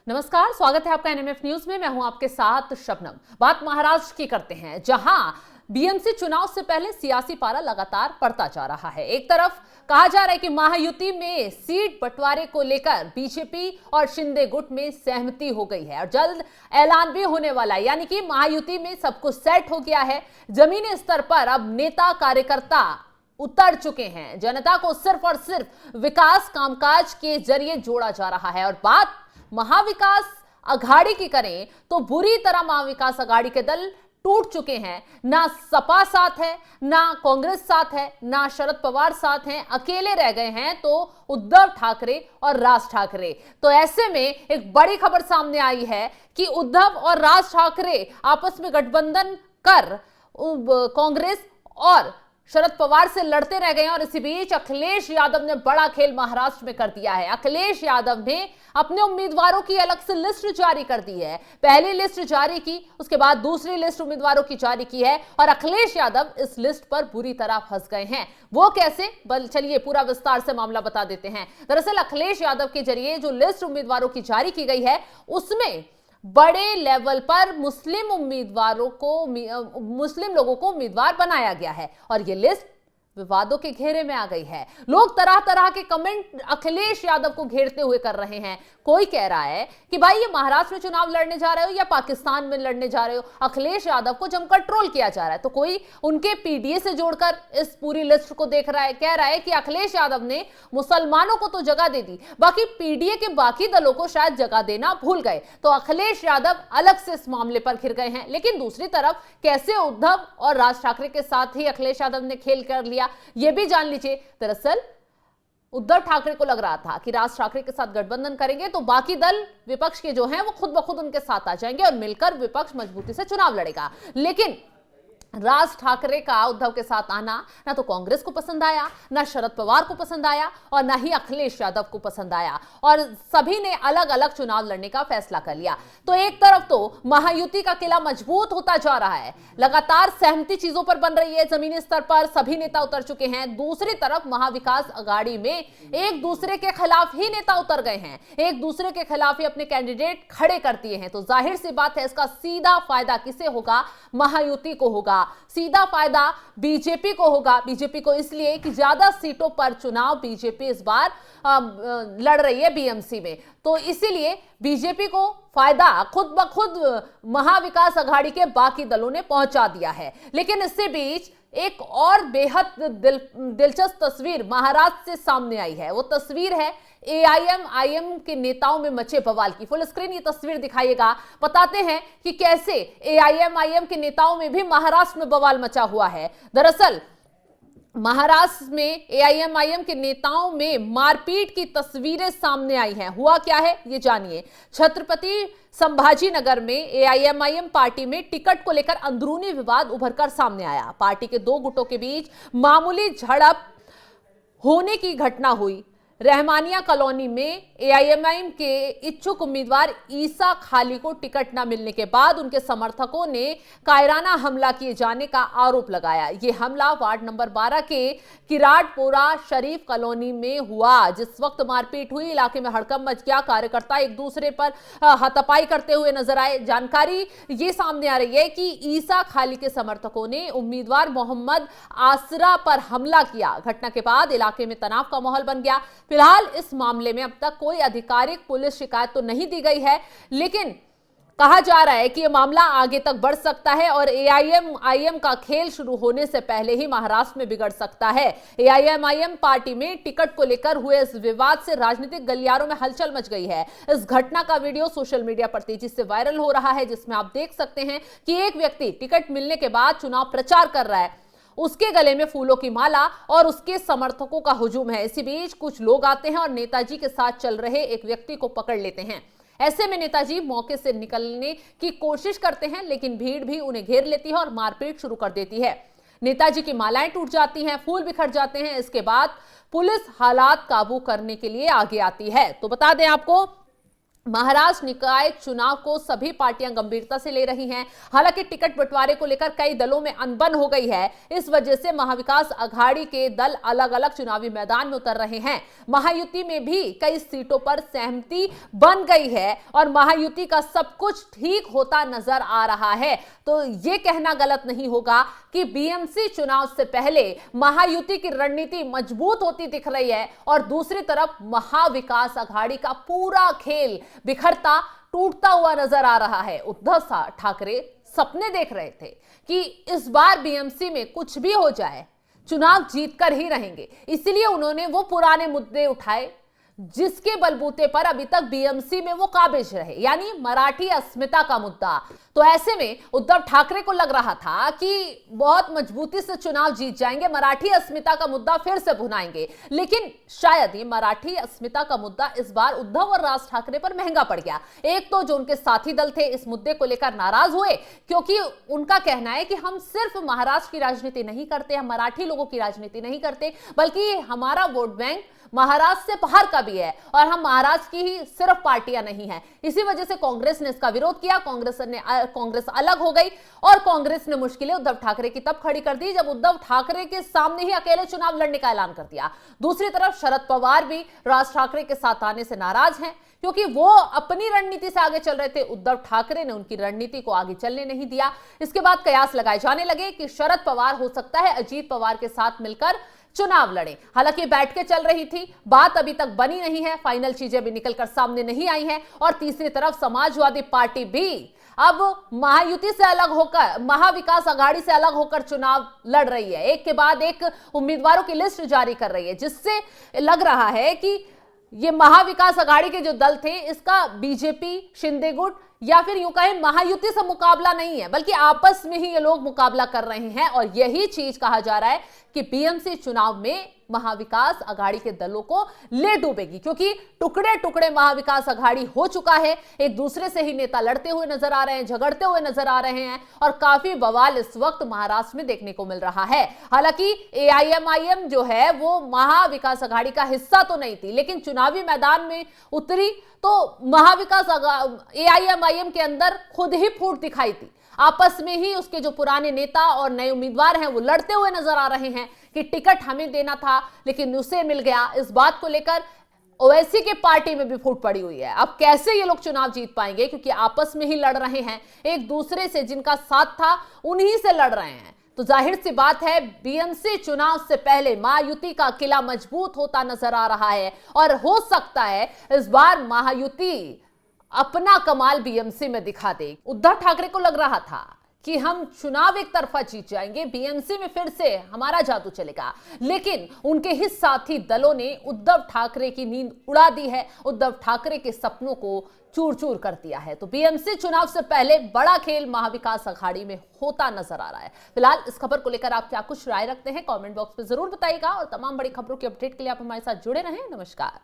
नमस्कार, स्वागत है आपका एनएमएफ न्यूज में। मैं हूं आपके साथ शबनम। बात महाराष्ट्र की करते हैं, जहां बीएमसी चुनाव से पहले सियासी पारा लगातार बढ़ता जा रहा है। एक तरफ कहा जा रहा है कि महायुति में सीट बंटवारे को लेकर बीजेपी और शिंदे गुट में सहमति हो गई है और जल्द ऐलान भी होने वाला है, यानी कि महायुति में सब कुछ सेट हो गया है। जमीनी स्तर पर अब नेता कार्यकर्ता उतर चुके हैं। जनता को सिर्फ और सिर्फ विकास कामकाज के जरिए जोड़ा जा रहा है। और बात महाविकास अघाड़ी की करें तो बुरी तरह महाविकास अघाड़ी के दल टूट चुके हैं। ना सपा साथ है, ना कांग्रेस साथ है, ना शरद पवार साथ हैं। अकेले रह गए हैं तो उद्धव ठाकरे और राज ठाकरे। तो ऐसे में एक बड़ी खबर सामने आई है कि उद्धव और राज ठाकरे आपस में गठबंधन कर कांग्रेस और शरद पवार से लड़ते रह गए हैं। और इसी बीच अखिलेश यादव ने बड़ा खेल महाराष्ट्र में कर दिया है। अखिलेश यादव ने अपने उम्मीदवारों की अलग से लिस्ट जारी कर दी है। पहली लिस्ट जारी की, उसके बाद दूसरी लिस्ट उम्मीदवारों की जारी की है और अखिलेश यादव इस लिस्ट पर बुरी तरह फंस गए हैं। वो कैसे, चलिए पूरा विस्तार से मामला बता देते हैं। दरअसल अखिलेश यादव के जरिए जो लिस्ट उम्मीदवारों की जारी की गई है उसमें बड़े लेवल पर मुस्लिम लोगों को उम्मीदवार बनाया गया है और यह लिस्ट विवादों के घेरे में आ गई है। लोग तरह तरह के कमेंट अखिलेश यादव को घेरते हुए कर रहे हैं। कोई कह रहा है कि भाई ये महाराष्ट्र में चुनाव लड़ने जा रहे हो या पाकिस्तान में लड़ने जा रहे हो। अखिलेश यादव को जमकर ट्रोल किया जा रहा है। तो कोई उनके पीडीए से जोड़कर इस पूरी लिस्ट को देख रहा है, कह रहा है कि अखिलेश यादव ने मुसलमानों को तो जगह दे दी, बाकी पीडीए के बाकी दलों को शायद जगह देना भूल गए। तो अखिलेश यादव अलग से इस मामले पर घिर गए हैं। लेकिन दूसरी तरफ कैसे उद्धव और राज ठाकरे के साथ ही अखिलेश यादव ने खेल कर लिया, यह भी जान लीजिए। दरअसल उद्धव ठाकरे को लग रहा था कि राज ठाकरे के साथ गठबंधन करेंगे तो बाकी दल विपक्ष के जो हैं वो खुद ब खुद उनके साथ आ जाएंगे और मिलकर विपक्ष मजबूती से चुनाव लड़ेगा। लेकिन राज ठाकरे का उद्धव के साथ आना ना तो कांग्रेस को पसंद आया, ना शरद पवार को पसंद आया और ना ही अखिलेश यादव को पसंद आया और सभी ने अलग अलग चुनाव लड़ने का फैसला कर लिया। तो एक तरफ तो महायुति का किला मजबूत होता जा रहा है, लगातार सहमति चीजों पर बन रही है, जमीनी स्तर पर सभी नेता उतर चुके हैं। दूसरी तरफ महाविकास अघाड़ी में एक दूसरे के खिलाफ ही नेता उतर गए हैं, एक दूसरे के खिलाफ ही अपने कैंडिडेट खड़े कर दिए हैं। तो जाहिर सी बात है इसका सीधा फायदा किसे होगा? महायुति को होगा। सीधा फायदा बीजेपी को होगा। बीजेपी को इसलिए कि ज्यादा सीटों पर चुनाव बीजेपी इस बार लड़ रही है बीएमसी में, तो इसीलिए बीजेपी को फायदा खुद ब खुद महाविकास अघाड़ी के बाकी दलों ने पहुंचा दिया है। लेकिन इससे बीच एक और बेहद दिलचस्प तस्वीर महाराष्ट्र से सामने आई है। वो तस्वीर है एआईएम के नेताओं में मचे बवाल की। फुल स्क्रीन ये तस्वीर दिखाइएगा, बताते हैं कि कैसे एआईएम के नेताओं में भी महाराष्ट्र में बवाल मचा हुआ है। दरअसल महाराष्ट्र में एआईएम के नेताओं में मारपीट की तस्वीरें सामने आई हैं। हुआ क्या है ये जानिए। छत्रपति संभाजी नगर में एआईएम पार्टी में टिकट को लेकर अंदरूनी विवाद उभरकर सामने आया। पार्टी के दो गुटों के बीच मामूली झड़प होने की घटना हुई। रहमानिया कॉलोनी में एआईएम के इच्छुक उम्मीदवार ईसा खाली को टिकट न मिलने के बाद उनके समर्थकों ने कायराना हमला किए जाने का आरोप लगाया। यह हमला वार्ड नंबर 12 के किराटपोरा शरीफ कॉलोनी में हुआ। जिस वक्त मारपीट हुई, इलाके में हड़कंप मच गया। कार्यकर्ता एक दूसरे पर हाथापाई करते हुए नजर आए। जानकारी ये सामने आ रही है कि ईसा खाली के समर्थकों ने उम्मीदवार मोहम्मद आसरा पर हमला किया। घटना के बाद इलाके में तनाव का माहौल बन गया। फिलहाल इस मामले में अब तक कोई आधिकारिक पुलिस शिकायत तो नहीं दी गई है, लेकिन कहा जा रहा है कि यह मामला आगे तक बढ़ सकता है और एआईएम का खेल शुरू होने से पहले ही महाराष्ट्र में बिगड़ सकता है। एआईएम पार्टी में टिकट को लेकर हुए इस विवाद से राजनीतिक गलियारों में हलचल मच गई है। इस घटना का वीडियो सोशल मीडिया पर तेजी से वायरल हो रहा है, जिसमें आप देख सकते हैं कि एक व्यक्ति टिकट मिलने के बाद चुनाव प्रचार कर रहा है। उसके गले में फूलों की माला और उसके समर्थकों का हुजूम है। इसी बीच कुछ लोग आते हैं और नेताजी के साथ चल रहे एक व्यक्ति को पकड़ लेते हैं। ऐसे में नेताजी मौके से निकलने की कोशिश करते हैं, लेकिन भीड़ भी उन्हें घेर लेती है और मारपीट शुरू कर देती है। नेताजी की मालाएं टूट जाती हैं, फूल बिखर जाते हैं। इसके बाद पुलिस हालात काबू करने के लिए आगे आती है। तो बता दें आपको, महाराष्ट्र निकाय चुनाव को सभी पार्टियां गंभीरता से ले रही हैं। हालांकि टिकट बंटवारे को लेकर कई दलों में अनबन हो गई है। इस वजह से महाविकास अघाड़ी के दल अलग अलग चुनावी मैदान में उतर रहे हैं। महायुति में भी कई सीटों पर सहमति बन गई है और महायुति का सब कुछ ठीक होता नजर आ रहा है। तो यह कहना गलत नहीं होगा कि बीएमसी चुनाव से पहले महायुति की रणनीति मजबूत होती दिख रही है और दूसरी तरफ महाविकास अघाड़ी का पूरा खेल बिखरता टूटता हुआ नजर आ रहा है। उद्धव ठाकरे सपने देख रहे थे कि इस बार बीएमसी में कुछ भी हो जाए चुनाव जीतकर ही रहेंगे, इसलिए उन्होंने वो पुराने मुद्दे उठाए जिसके बलबूते पर अभी तक बीएमसी में वो काबिज रहे, यानी मराठी अस्मिता का मुद्दा। तो ऐसे में उद्धव ठाकरे को लग रहा था कि बहुत मजबूती से चुनाव जीत जाएंगे, मराठी अस्मिता का मुद्दा फिर से भुनाएंगे। लेकिन शायद ये मराठी अस्मिता का मुद्दा इस बार उद्धव और राज ठाकरे पर महंगा पड़ गया। एक तो जो उनके साथी दल थे इस मुद्दे को लेकर नाराज हुए, क्योंकि उनका कहना है कि हम सिर्फ महाराष्ट्र की राजनीति नहीं करते, हम मराठी लोगों की राजनीति नहीं करते, बल्कि हमारा वोट बैंक महाराष्ट्र से बाहर का भी है और हम महाराष्ट्र की ही सिर्फ पार्टियां नहीं हैं। इसी वजह से कांग्रेस ने इसका विरोध किया। कांग्रेस अलग हो गई और कांग्रेस ने मुश्किलें उद्धव ठाकरे की तब खड़ी कर दी जब उद्धव ठाकरे के सामने ही अकेले चुनाव लड़ने का ऐलान कर दिया। दूसरी तरफ शरद पवार भी राज ठाकरे के साथ आने से नाराज हैं, क्योंकि वो अपनी रणनीति से आगे चल रहे थे। उद्धव ठाकरे ने उनकी रणनीति को आगे चलने नहीं दिया। इसके बाद कयास लगाए जाने लगे कि शरद पवार हो सकता है अजीत पवार के साथ मिलकर चुनाव लड़े। हालांकि बैठ के चल रही थी, बात अभी तक बनी नहीं है, फाइनल चीजें भी निकलकर सामने नहीं आई हैं। और तीसरी तरफ समाजवादी पार्टी भी अब महायुति से अलग होकर, महाविकास अघाड़ी से अलग होकर चुनाव लड़ रही है। एक के बाद एक उम्मीदवारों की लिस्ट जारी कर रही है, जिससे लग रहा है कि ये महाविकास अघाड़ी के जो दल थे इसका बीजेपी, शिंदे गुट या फिर यूं कहें महायुति से मुकाबला नहीं है, बल्कि आपस में ही ये लोग मुकाबला कर रहे हैं। और यही चीज कहा जा रहा है कि बीएमसी चुनाव में महाविकास अघाड़ी के दलों को ले डूबेगी, क्योंकि टुकड़े टुकड़े महाविकास अघाड़ी हो चुका है। एक दूसरे से ही नेता लड़ते हुए नजर आ रहे हैं, झगड़ते हुए नजर आ रहे हैं और काफी बवाल इस वक्त महाराष्ट्र में देखने को मिल रहा है। हालांकि एआईएमआईएम जो है वो महाविकास अघाड़ी का हिस्सा तो नहीं थी, लेकिन चुनावी मैदान में उतरी तो महाविकास एआईएमआईएम के अंदर खुद ही फूट दिखाई थी। आपस में ही उसके जो पुराने नेता और नए उम्मीदवार हैं वो लड़ते हुए नजर आ रहे हैं कि टिकट हमें देना था लेकिन उसे मिल गया। इस बात को लेकर ओवैसी के पार्टी में भी फूट पड़ी हुई है। अब कैसे ये लोग चुनाव जीत पाएंगे, क्योंकि आपस में ही लड़ रहे हैं, एक दूसरे से जिनका साथ था उन्हीं से लड़ रहे हैं। तो जाहिर सी बात है बीएमसी चुनाव से पहले महायुति का किला मजबूत होता नजर आ रहा है और हो सकता है इस बार महायुति अपना कमाल बीएमसी में दिखा दे। उद्धव ठाकरे को लग रहा था कि हम चुनाव एक तरफा जीत जाएंगे, बीएमसी में फिर से हमारा जादू चलेगा, लेकिन उनके ही साथी दलों ने उद्धव ठाकरे की नींद उड़ा दी है, उद्धव ठाकरे के सपनों को चूर चूर कर दिया है। तो बीएमसी चुनाव से पहले बड़ा खेल महाविकास अघाड़ी में होता नजर आ रहा है। फिलहाल इस खबर को लेकर आप क्या कुछ राय रखते हैं कमेंट बॉक्स में जरूर बताइएगा और तमाम बड़ी खबरों की अपडेट के लिए आप हमारे साथ जुड़े रहें। नमस्कार।